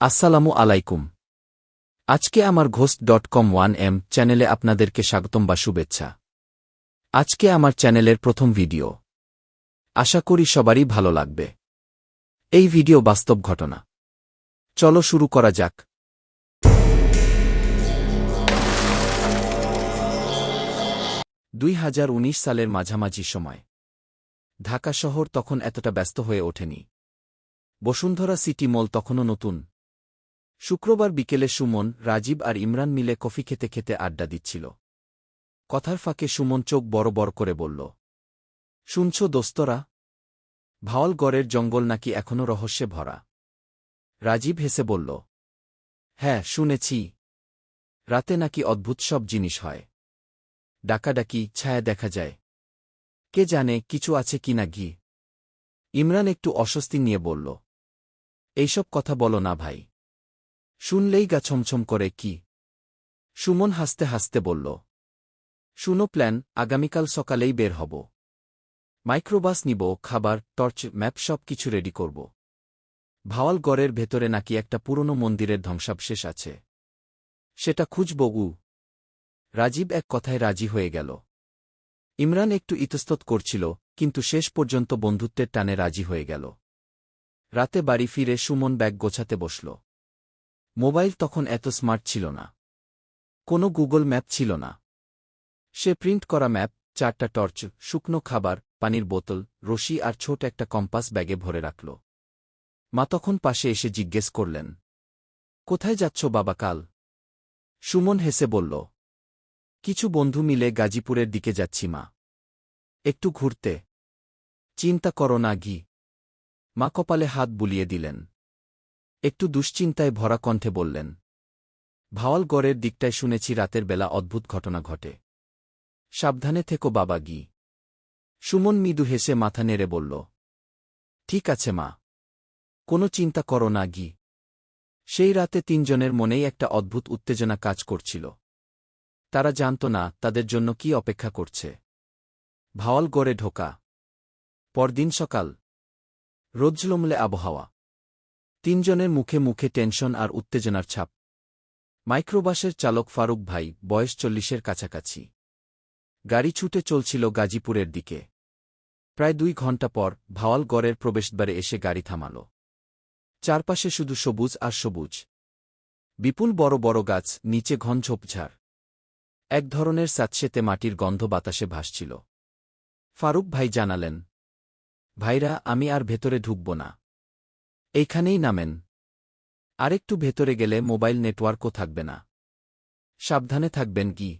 আসসালামু আলাইকুম। আজকে আমার ঘোস্ট.com 1M চ্যানেলে আপনাদেরকে স্বাগতম বা শুভেচ্ছা। আজকে আমার চ্যানেলের প্রথম ভিডিও। আশা করি সবারই ভালো লাগবে। এই ভিডিও বাস্তব ঘটনা। চলো শুরু করা যাক। 2019 সালের মাঝামাঝি সময়। ঢাকা শহর তখন এতটা ব্যস্ত হয়ে ওঠেনি। বসুন্ধরা সিটি মল তখনও নতুন। শুক্রবার বিকেলে সুমন, রাজীব আর ইমরান মিলে কফি খেতে খেতে আড্ডা দিচ্ছিল। কথার ফাঁকে সুমন চোখ বড় বড় করে বলল, শুনছ দোস্তরা? ভাওয়ালগড়ের জঙ্গল নাকি এখনও রহস্যে ভরা। রাজীব হেসে বলল, হ্যাঁ শুনেছি। রাতে নাকি অদ্ভুত সব জিনিস হয়। ডাকাডাকি, ছায়া দেখা যায়। কে জানে কিছু আছে কি না ঘি। ইমরান একটু অস্বস্তি নিয়ে বলল, এইসব কথা বলো না ভাই। শুনলেই গা ছমছম করে কি। সুমন হাসতে হাসতে বলল, শুনো প্ল্যান, আগামীকাল সকালেই বের হব। মাইক্রোবাস নিব, খাবার, টর্চ, ম্যাপ সব কিছু রেডি করব। ভাওয়ালগড়ের ভেতরে নাকি একটা পুরনো মন্দিরের ধ্বংসাবশেষ আছে। সেটা খুঁজব। রাজীব এক কথায় রাজি হয়ে গেল। ইমরান একটু ইতস্তত করছিল, কিন্তু শেষ পর্যন্ত বন্ধুত্বের টানে রাজি হয়ে গেল। রাতে বাড়ি ফিরে সুমন ব্যাগ গোছাতে বসল। মোবাইল তখন এত স্মার্ট ছিল না। কোনো গুগল ম্যাপ ছিল না। সে প্রিন্ট করা ম্যাপ, 4টা টর্চ, শুকনো খাবার, পানির বোতল, রশি আর ছোট একটা কম্পাস ব্যাগে ভরে রাখল। মা তখন পাশে এসে জিজ্ঞেস করলেন, কোথায় যাচ্ছ বাবা কাল? সুমন হেসে বলল, কিছু বন্ধু মিলে গাজীপুরের দিকে যাচ্ছি মা। একটু ঘুরতে। চিন্তা করো না ঘি। মা কপালে হাত বুলিয়ে দিলেন। একটু দুশ্চিন্তায় ভরা কণ্ঠে বললেন, ভাওয়ালগড়ের দিকটায় শুনেছি রাতের বেলা অদ্ভুত ঘটনা ঘটে। সাবধানে থেকো বাবা ঘি। সুমন মৃদু হেসে মাথা নেড়ে বলল, ঠিক আছে মা। কোনো চিন্তা করো না ঘি। সেই রাতে তিনজনের মনেই একটা অদ্ভুত উত্তেজনা কাজ করছিল। তারা জানত না তাদের জন্য কি অপেক্ষা করছে। ভাওয়ালগড়ে ঢোকা। পরদিন সকাল। রোজলমলে আবহাওয়া। তিনজনের মুখে মুখে টেনশন আর উত্তেজনার ছাপ। মাইক্রোবাসের চালক ফারুক ভাই, বয়স 40-এর কাছাকাছি। গাড়ি ছুটে চলছিল গাজীপুরের দিকে। প্রায় 2 ঘণ্টা পর ভাওয়ালগড়ের প্রবেশদ্বারে এসে গাড়ি থামাল। চারপাশে শুধু সবুজ আর সবুজ। বিপুল বড় বড় গাছ, নিচে ঘন ঝোপঝাড়। এক ধরনের স্যাঁতসেঁতে মাটির গন্ধ বাতাসে ভাসছিল। ফারুক ভাই জানালেন, ভাইরা আমি আর ভেতরে ঢুকব না। এইখানেই নামেন। আরেকটু ভেতরে গেলে মোবাইল নেটওয়ার্কও থাকবে না। সাবধানে থাকবেন কি।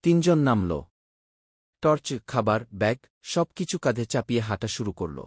তিনজন নামল। টর্চ, খাবার, ব্যাগ সব কিছু কাঁধে চাপিয়ে হাঁটা শুরু করল।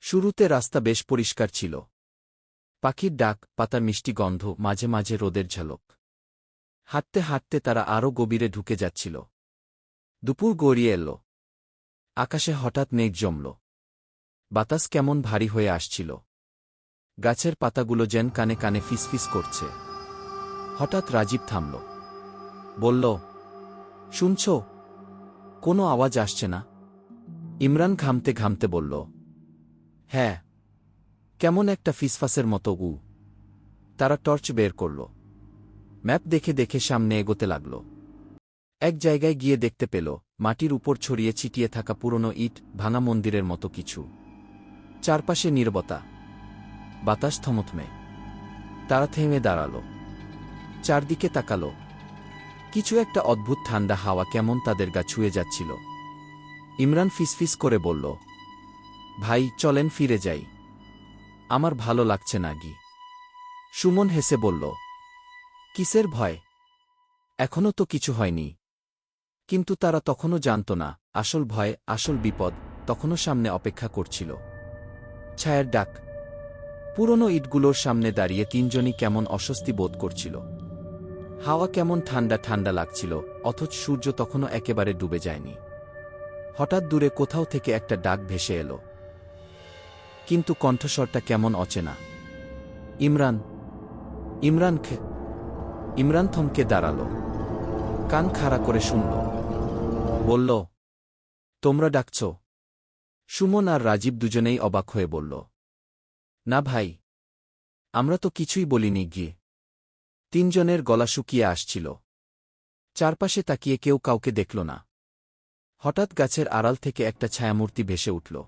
শুরুতে রাস্তা বেশ পরিষ্কার ছিল। পাখির ডাক, পাতার মিষ্টি গন্ধ, মাঝে মাঝে রোদের ঝলক। হাঁটতে হাঁটতে তারা আরও গভীরে ঢুকে যাচ্ছিল। দুপুর গড়িয়ে এল। আকাশে হঠাৎ মেঘ জমল। বাতাস কেমন ভারী হয়ে আসছিল। গাছের পাতাগুলো যেন কানে কানে ফিসফিস করছে। হঠাৎ রাজীব থামল। বলল, শুনছ? কোনো আওয়াজ আসছে না? ইমরান ঘামতে ঘামতে বলল, হ্যাঁ, কেমন একটা ফিসফাসের মতো। তারা টর্চ বের করল। ম্যাপ দেখে দেখে সামনে এগোতে লাগল। এক জায়গায় গিয়ে দেখতে পেল, মাটির উপর ছড়িয়ে ছিটিয়ে থাকা পুরনো ইট, ভাঙা মন্দিরের মতো কিছু। চারপাশে নীরবতা। বাতাস থমথমে। তারা থেমে দাঁড়াল। চারদিকে তাকাল। কিছু একটা অদ্ভুত ঠান্ডা হাওয়া কেমন তাদের গা ছুঁয়ে যাচ্ছিল। ইমরান ফিসফিস করে বলল, ভাই চলেন ফিরে যাই। আমার ভালো লাগছে না গি। সুমন হেসে বলল, কিসের ভয়? এখনও তো কিছু হয়নি। কিন্তু তারা তখনও জানত না, আসল ভয়, আসল বিপদ তখনও সামনে অপেক্ষা করছিল। ছায়ার ডাক। পুরনো ইটগুলোর সামনে দাঁড়িয়ে তিনজনই কেমন অস্বস্তি বোধ করছিল। হাওয়া কেমন ঠান্ডা ঠান্ডা লাগছিল, অথচ সূর্য তখনও একেবারে ডুবে যায়নি। হঠাৎ দূরে কোথাও থেকে একটা ডাক ভেসে এল। কিন্তু কণ্ঠস্বরটা কেমন অচেনা। ইমরান! ইমরান! ইমরান থমকে দাঁড়াল। কান খাড়া করে শুনল। বলল, তোমরা ডাকছ? সুমন আর রাজীব দুজনেই অবাক হয়ে বলল, না ভাই, আমরা তো কিছুই বলিনি গিয়ে। তিনজনের গলা শুকিয়ে আসছিল। চারপাশে তাকিয়ে কেউ কাউকে দেখল না। হঠাৎ গাছের আড়াল থেকে একটা ছায়ামূর্তি ভেসে উঠল।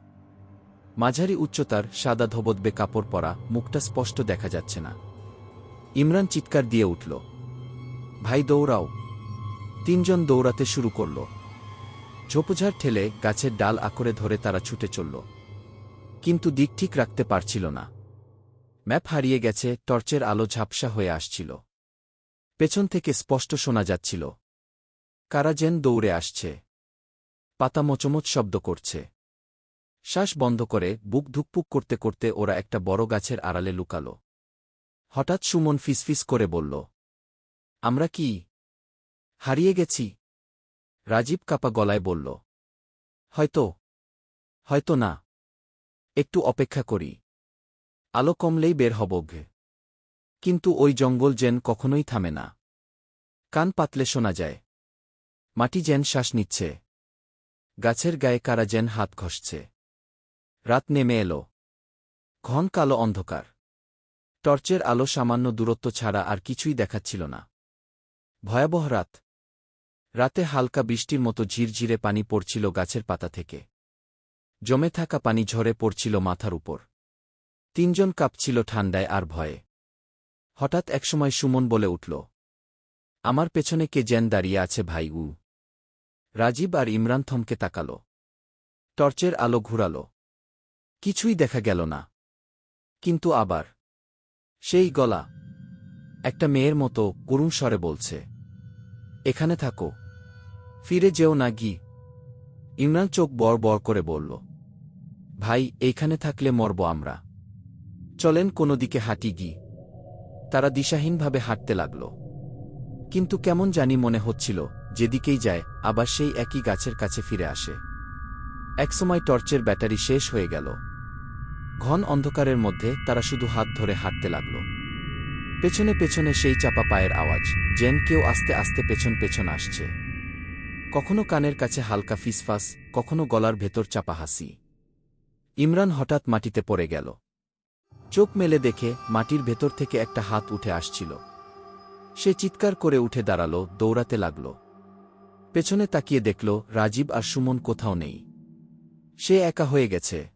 মাঝারি উচ্চতার, সাদা ধবধবে কাপড় পরা, মুখটা স্পষ্ট দেখা যাচ্ছে না। ইমরান চিৎকার দিয়ে উঠল, ভাই দৌড়াও! তিনজন দৌড়াতে শুরু করল। ঝোপঝাড় ঠেলে গাছের ডাল আঁকড়ে ধরে তারা ছুটে চলল। কিন্তু দিক ঠিক রাখতে পারছিল না। ম্যাপ হারিয়ে গেছে, টর্চের আলো ঝাপসা হয়ে আসছিল। পেছন থেকে স্পষ্ট শোনা যাচ্ছিল, কারা যেন দৌড়ে আসছে। পাতা মোচমোচ শব্দ করছে। শ্বাস বন্ধ করে বুক ধুকপুক করতে করতে ওরা একটা বড় গাছের আড়ালে লুকাল। হঠাৎ সুমন ফিসফিস করে বলল, আমরা কি হারিয়ে গেছি? রাজীব কাপা গলায় বলল, হয়তো না। একটু অপেক্ষা করি, আলো কমলেই বের হব। কিন্তু ওই জঙ্গল যেন কখনোই থামে না। কান পাতলে শোনা যায়, মাটি যেন শ্বাস নিচ্ছে। গাছের গায়ে কারা যেন হাত ঘষছে। রাত নেমে এলো। ঘন কালো অন্ধকার। টর্চের আলো সামান্য দূরত্ব ছাড়া আর কিছুই দেখাচ্ছিল না। ভয়াবহ রাত। রাতে হালকা বৃষ্টির মতো ঝিরঝিরে পানি পড়ছিল গাছের পাতা থেকে। জমে থাকা পানি ঝরে পড়ছিল মাথার উপর। তিনজন কাঁপছিল ঠান্ডায় আর ভয়ে। হঠাৎ একসময় সুমন বলে উঠল, আমার পেছনে কে যেন দাঁড়িয়ে আছে ভাই। রাজীব আর ইমরান থমকে তাকাল। টর্চের আলো ঘুরাল। কিছুই দেখা গেল না। কিন্তু আবার সেই গলা, একটা মেয়ের মতো করুণ স্বরে বলছে, এখানে থাকো, ফিরে যেও না গি। ইমরান চোখ বড় বড় করে বলল, ভাই এইখানে থাকলে মরব আমরা। চলেন কোনো দিকে হাঁটি গি। তারা দিশাহীনভাবে হাঁটতে লাগল। কিন্তু কেমন জানি মনে হচ্ছিল, যেদিকেই যায় আবার সেই একই গাছের কাছে ফিরে আসে। একসময় টর্চের ব্যাটারি শেষ হয়ে গেল। ঘন অন্ধকারের মধ্যে তারা শুধু হাত ধরে হাঁটতে লাগল। পেছনে পেছনে সেই চাপা পায়ের আওয়াজ, যেন কেউ আস্তে আস্তে পেছন পেছন আসছে। কখনো কানের কাছে হালকা ফিসফাস, কখনো গলার ভেতর চাপা হাসি। ইমরান হঠাৎ মাটিতে পড়ে গেল। চোখ মেলে দেখে মাটির ভেতর থেকে একটা হাত উঠে আসছিল। সে চিৎকার করে উঠে দাঁড়াল, দৌড়াতে লাগল। পেছনে তাকিয়ে দেখল রাজীব আর সুমন কোথাও নেই। সে একা হয়ে গেছে।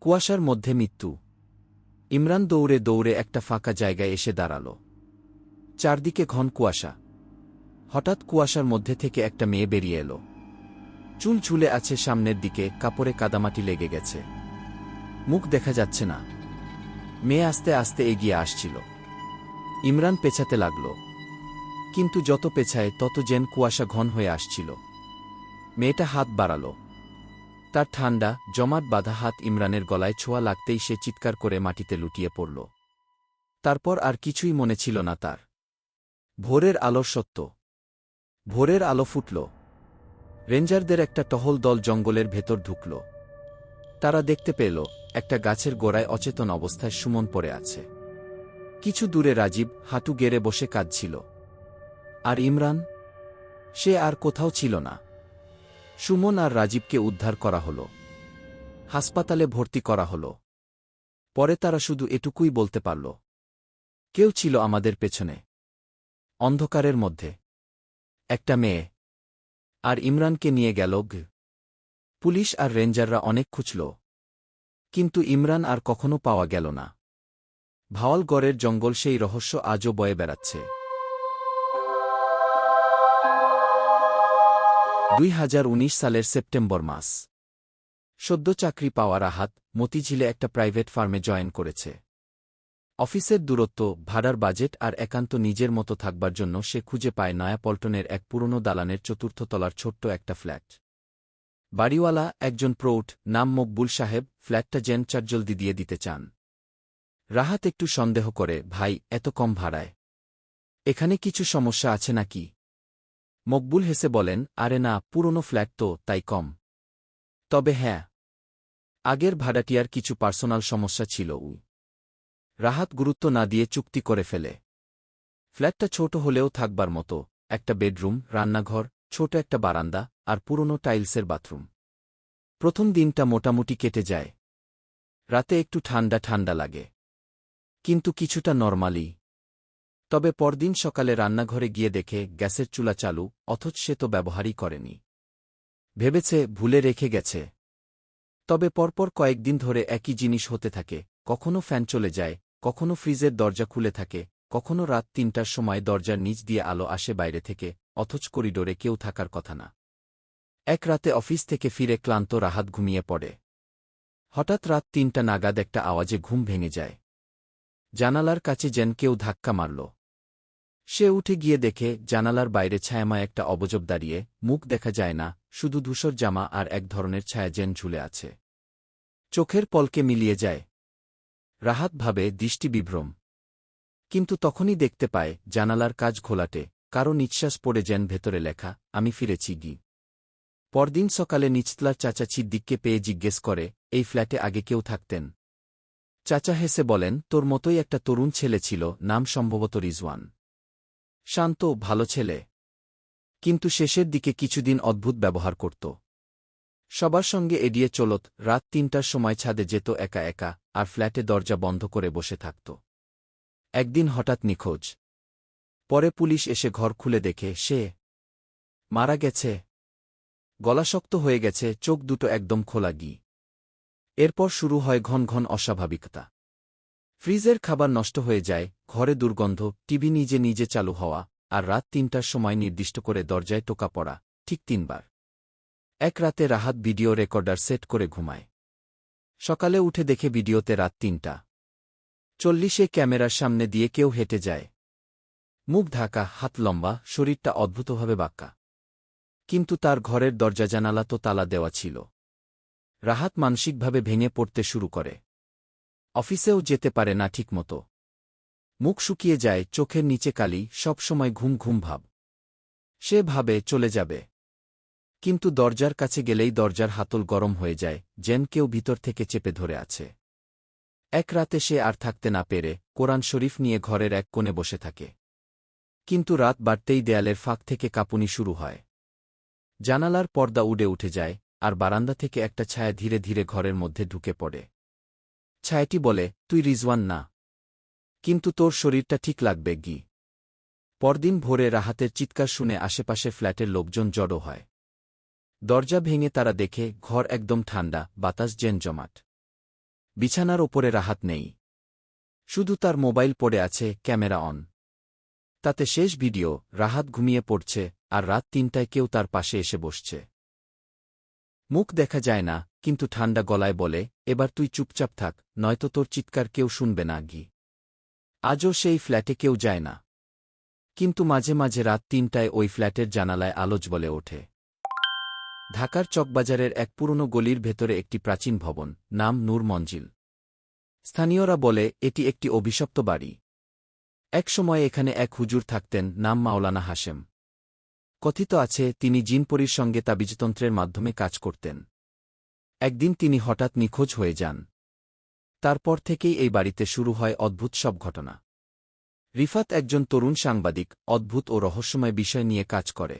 কুয়াশার মধ্যে মৃত্যু। ইমরান দৌড়ে দৌড়ে একটা ফাঁকা জায়গায় এসে দাঁড়াল। চারদিকে ঘন কুয়াশা। হঠাৎ কুয়াশার মধ্যে থেকে একটা মেয়ে বেরিয়ে এলো। চুল ঝুলে আছে সামনের দিকে, কাপড়ে কাদামাটি লেগে গেছে। মুখ দেখা যাচ্ছে না। মেয়ে আস্তে আস্তে এগিয়ে আসছিল। ইমরান পেছাতে লাগল। কিন্তু যত পেছায় তত যেন কুয়াশা ঘন হয়ে আসছিল। মেয়েটা হাত বাড়াল। তার ঠান্ডা, জমাট বাঁধা হাত ইমরানের গলায় ছোঁয়া লাগতেই সে চিৎকার করে মাটিতে লুটিয়ে পড়ল। তারপর আর কিছুই মনে ছিল না তার। ভোরের আলোর সত্য। ভোরের আলো ফুটল। রেঞ্জারদের একটা টহল দল জঙ্গলের ভেতর ঢুকল। তারা দেখতে পেল একটা গাছের গোড়ায় অচেতন অবস্থায় সুমন পড়ে আছে। কিছু দূরে রাজীব হাঁটু গেড়ে বসে কাঁদছিল। আর ইমরান, সে আর কোথাও ছিল না। সুমন আর রাজীবকে উদ্ধার করা হল। হাসপাতালে ভর্তি করা হল। পরে তারা শুধু এটুকুই বলতে পারল, কেউ ছিল আমাদের পেছনে, অন্ধকারের মধ্যে। একটা মেয়ে। আর ইমরানকে নিয়ে গেল। পুলিশ আর রেঞ্জাররা অনেক খুঁজল। কিন্তু ইমরান আর কখনো পাওয়া গেল না। ভাওয়ালগড়ের জঙ্গল সেই রহস্য আজও বয়ে বেড়াচ্ছে। 2019 সালের সেপ্টেম্বর মাস। সদ্য চাকরি পাওয়া রাহাত মতিঝিলে একটা প্রাইভেট ফার্মে জয়েন করেছে। অফিসের দূরত্ব, ভাড়ার বাজেট আর একান্ত নিজের মতো থাকবার জন্য সে খুঁজে পায় নয়াপল্টনের এক পুরনো দালানের চতুর্থ তলার ছোট্ট একটা ফ্ল্যাট। বাড়িওয়ালা একজন প্রৌঢ়, নাম মকবুল সাহেব, ফ্ল্যাটটা যেন চারজলদি দিয়ে দিতে চান। রাহাত একটু সন্দেহ করে, ভাই এত কম ভাড়ায় এখানে কিছু সমস্যা আছে নাকি? মকবুল হেসে বলেন, আরে না, পুরনো ফ্ল্যাট তো, তাই কম। তবে হ্যাঁ, আগের ভাড়াটিয়ার কিছু পার্সোনাল সমস্যা ছিল। রাহাত গুরুত্ব না দিয়ে চুক্তি করে ফেলে। ফ্ল্যাটটা ছোট হলেও থাকবার মতো, একটা বেডরুম, রান্নাঘর, ছোট একটা বারান্দা আর পুরনো টাইলসের বাথরুম। প্রথম দিনটা মোটামুটি কেটে যায়। রাতে একটু ঠান্ডা ঠান্ডা লাগে। কিন্তু কিছুটা নরমালি। তবে পরদিন সকালে রান্নাঘরে গিয়ে দেখে গ্যাসের চুলা চালু, অথচ সে তো ব্যবহারই করেনি। ভেবেছে ভুলে রেখে গেছে। তবে পরপর কয়েকদিন ধরে একই জিনিস হতে থাকে, কখনো ফ্যান চলে যায়, কখনো ফ্রিজের দরজা খুলে থাকে, কখনো রাত ৩টার সময় দরজার নিচ দিয়ে আলো আসে বাইরে থেকে, অথচ করিডোরে কেউ থাকার কথা না। এক রাতে অফিস থেকে ফিরে ক্লান্ত রাহাত ঘুমিয়ে পড়ে। হঠাৎ রাত ৩টা নাগাদ একটা আওয়াজে ঘুম ভেঙে যায়। জানালার কাছে যেন কেউ ধাক্কা মারল। সে উঠে গিয়ে দেখে জানালার বাইরে ছায়াময় একটা অবয়ব দাঁড়িয়ে, মুখ দেখা যায় না, শুধু ধূসর জামা আর এক ধরনের ছায়া যেন ঝুলে আছে। চোখের পলকে মিলিয়ে যায়। রাহাত ভাবে দৃষ্টি বিভ্রম। কিন্তু তখনই দেখতে পায় জানালার কাচ ঘোলাটে, কারো নিঃশ্বাস পড়ে যেন ভেতরে লেখা, আমি ফিরেছি গি। পরদিন সকালে নিচতলার চাচা সিদ্দিককে পেয়ে জিজ্ঞেস করে, এই ফ্ল্যাটে আগে কেউ থাকতেন? চাচা হেসে বলেন, তোর মতোই একটা তরুণ ছেলে ছিল, নাম সম্ভবত রিজওয়ান। শান্ত, ভালো ছেলে। কিন্তু শেষের দিকে কিছুদিন অদ্ভুত ব্যবহার করত। সবার সঙ্গে এড়িয়ে চলত, রাত ৩টার সময় ছাদে যেত একা একা, আর ফ্ল্যাটে দরজা বন্ধ করে বসে থাকত। একদিন হঠাৎ নিখোঁজ। পরে পুলিশ এসে ঘর খুলে দেখে সে মারা গেছে। গলা শক্ত হয়ে গেছে, চোখ দুটো একদম খোলা গি। এরপর শুরু হয় ঘন ঘন অস্বাভাবিকতা। ফ্রিজের খাবার নষ্ট হয়ে যায়, ঘরে দুর্গন্ধ, টিভি নিজে নিজে চালু হওয়া, আর রাত ৩টার সময় নির্দিষ্ট করে দরজায় টোকা পড়া, ঠিক ৩ বার। এক রাতে রাহাত ভিডিও রেকর্ডার সেট করে ঘুমায়। সকালে উঠে দেখে ভিডিওতে রাত ৩টা ৪০ ক্যামেরার সামনে দিয়ে কেউ হেঁটে যায়। মুখ ঢাকা, হাত লম্বা, শরীরটা অদ্ভুতভাবে বাঁকা। কিন্তু তার ঘরের দরজা জানালা তো তালা দেওয়া ছিল। রাহাত মানসিকভাবে ভেঙে পড়তে শুরু করে। অফিসেও যেতে পারে না ঠিকমতো। মুখ শুকিয়ে যায়, চোখের নিচে কালি, সব সময় ঘুম ঘুম ভাব। সে ভাবে চলে যাবে। কিন্তু দরজার কাছে গেলেই দরজার হাতল গরম হয়ে যায়, যেন কেউ ভিতর থেকে চেপে ধরে আছে। এক রাতে সে আর থাকতে না পেরে কোরআন শরীফ নিয়ে ঘরের এক কোণে বসে থাকে। কিন্তু রাত বাড়তেই দেয়ালের ফাঁক থেকে কাঁপুনি শুরু হয়। জানালার পর্দা উড়ে উঠে যায়, আর বারান্দা থেকে একটা ছায়া ধীরে ধীরে ঘরের মধ্যে ঢুকে পড়ে। ছায়াটি বলে, তুই রিজওয়ান না, কিন্তু তোর শরীরটা ঠিক লাগবে গি। পরদিন ভোরে রাহাতের চিৎকার শুনে আশেপাশে ফ্ল্যাটের লোকজন জড়ো হয়। দরজা ভেঙে তারা দেখে ঘর একদম ঠান্ডা, বাতাস যেন জমাট। বিছানার ওপরে রাহাত নেই। শুধু তার মোবাইল পড়ে আছে, ক্যামেরা অন। তাতে শেষ ভিডিও, রাহাত ঘুমিয়ে পড়ছে, আর রাত ৩টায় কেউ তার পাশে এসে বসছে। মুখ দেখা যায় না, কিন্তু ঠান্ডা গলায় বলে, এবার তুই চুপচাপ থাক, নয়তো তোর চিৎকার কেউ শুনবে না গি। আজও সেই ফ্ল্যাটে কেউ যায় না। কিন্তু মাঝে মাঝে রাত ৩টায় ওই ফ্ল্যাটের জানালায় আলো জ্বলে ওঠে। ঢাকার চকবাজারের এক পুরনো গলির ভেতরে একটি প্রাচীন ভবন, নাম নূর মঞ্জিল। স্থানীয়রা বলে এটি একটি অভিশপ্ত বাড়ি। এক সময় এখানে এক হুজুর থাকতেন, নাম মাওলানা হাশেম। কথিত আছে তিনি জিনপরির সঙ্গে তাবিজতন্ত্রের মাধ্যমে কাজ করতেন। একদিন তিনি হঠাৎ নিখোঁজ হয়ে যান। তারপর থেকেই এই বাড়িতে শুরু হয় অদ্ভুত সব ঘটনা। রিফাত একজন তরুণ সাংবাদিক, অদ্ভুত ও রহস্যময় বিষয় নিয়ে কাজ করে।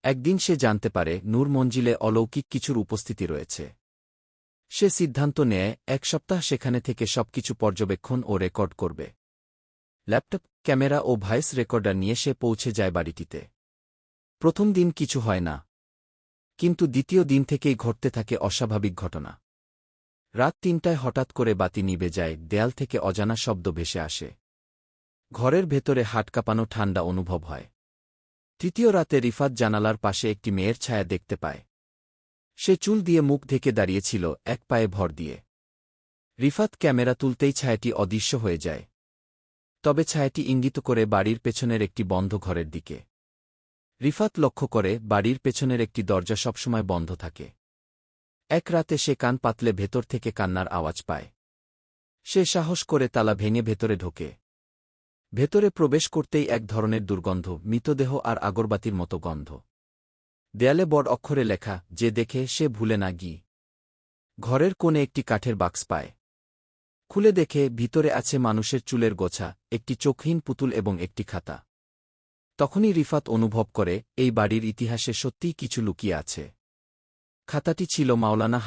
একদিন সে জানতে পারে নূর মঞ্জিলে অলৌকিক কিছুর উপস্থিতি রয়েছে। সে সিদ্ধান্ত নেয় ১ সপ্তাহ সেখানে থেকে সবকিছু পর্যবেক্ষণ ও রেকর্ড করবে। ল্যাপটপ, ক্যামেরা ও ভয়েস রেকর্ডার নিয়ে সে পৌঁছে যায় বাড়িটিতে। প্রথম দিন কিছু হয় না। কিন্তু দ্বিতীয় দিন থেকেই ঘটতে থাকে অস্বাভাবিক ঘটনা। রাত ৩টায় হঠাৎ করে বাতি নিভে যায়, দেয়াল থেকে অজানা শব্দ ভেসে আসে। ঘরের ভেতরে হাট কাঁপানো ঠান্ডা অনুভব হয়। তৃতীয় রাতে রিফাত জানালার পাশে একটি মেয়ের ছায়া দেখতে পায়। সে চুল দিয়ে মুখ ঢেকে দাঁড়িয়েছিল, এক পায়ে ভর দিয়ে। রিফাত ক্যামেরা তুলতেই ছায়াটি অদৃশ্য হয়ে যায়। তবে ছায়াটি ইঙ্গিত করে বাড়ির পেছনের একটি বন্ধ ঘরের দিকে। রিফাত লক্ষ্য করে বাড়ির পেছনের একটি দরজা সবসময় বন্ধ থাকে। এক রাতে সে কান পাতলে ভেতর থেকে কান্নার আওয়াজ পায়। সে সাহস করে তালা ভেঙে ভেতরে ঢোকে। ভেতরে প্রবেশ করতেই এক ধরনের দুর্গন্ধ, মৃতদেহ আর আগরবাতির মতো গন্ধ। দেয়ালে বড় অক্ষরে লেখা, যে দেখে সে ভুলে না গি। ঘরের কোণে একটি কাঠের বাক্স পায়। খুলে দেখে ভিতরে আছে মানুষের চুলের গোছা, একটি চোখহীন পুতুল এবং একটি খাতা। তখনই রিফাত অনুভব করে এই বাড়ির ইতিহাসে সত্যিই কিছু লুকিয়ে আছে। খাতাটি ছিল মাওলানা